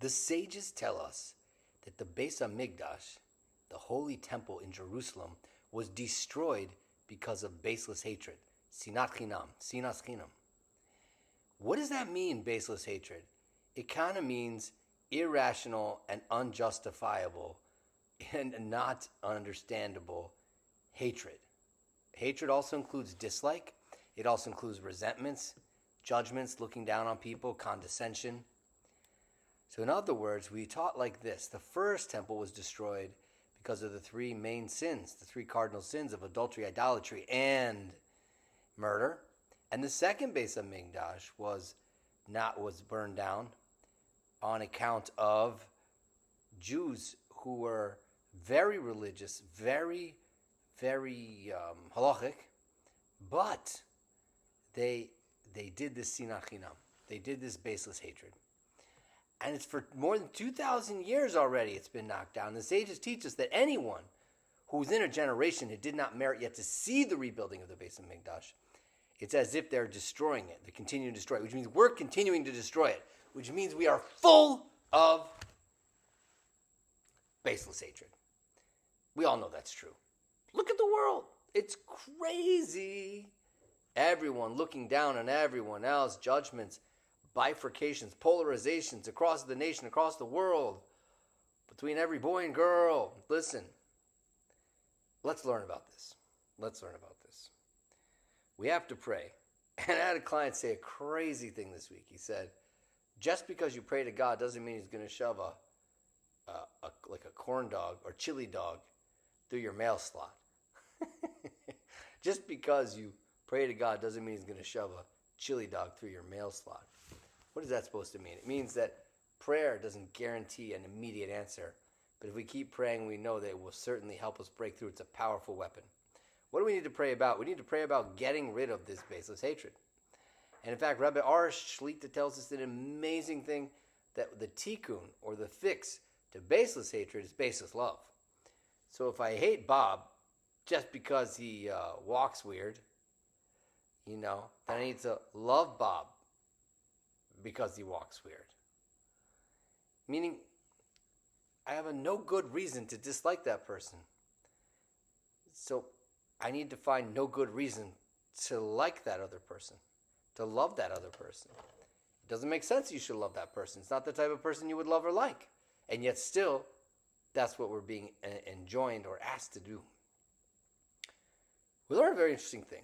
The sages tell us that the Beis Hamikdash, the holy temple in Jerusalem, was destroyed because of baseless hatred. Sinat chinam, sinas chinam. What does that mean, baseless hatred? It kind of means irrational and unjustifiable and not understandable hatred. Hatred also includes dislike. It also includes resentments, judgments, looking down on people, condescension. So in other words, we taught like this. The first temple was destroyed because of the three main sins, the three cardinal sins of adultery, idolatry, and murder. And the second Beis Hamikdash was burned down on account of Jews who were very religious, very halachic, but they did this sinat chinam. They did this baseless hatred. And it's for more than 2,000 years already it's been knocked down. The sages teach us that anyone who's in a generation who did not merit yet to see the rebuilding of the Beis Hamikdash, it's as if they're destroying it. They continue to destroy it, which means we're continuing to destroy it, which means we are full of baseless hatred. We all know that's true. Look at the world. It's crazy. Everyone looking down on everyone else, judgments, bifurcations, polarizations across the nation, across the world, between every boy and girl. Listen, let's learn about this. We have to pray. And I had a client say a crazy thing this week. He said, just because you pray to God doesn't mean he's going to shove like a corn dog or chili dog through your mail slot. Just because you pray to God doesn't mean he's going to shove a chili dog through your mail slot. What is that supposed to mean? It means that prayer doesn't guarantee an immediate answer. But if we keep praying, we know that it will certainly help us break through. It's a powerful weapon. What do we need to pray about? We need to pray about getting rid of this baseless hatred. And in fact, Rabbi Arush Shlita tells us an amazing thing, that the tikkun, or the fix to baseless hatred, is baseless love. So if I hate Bob just because he walks weird, then I need to love Bob because he walks weird. Meaning, I have no good reason to dislike that person. So I need to find no good reason to like that other person, to love that other person. It doesn't make sense you should love that person. It's not the type of person you would love or like. And yet still, that's what we're being enjoined or asked to do. We learned a very interesting thing.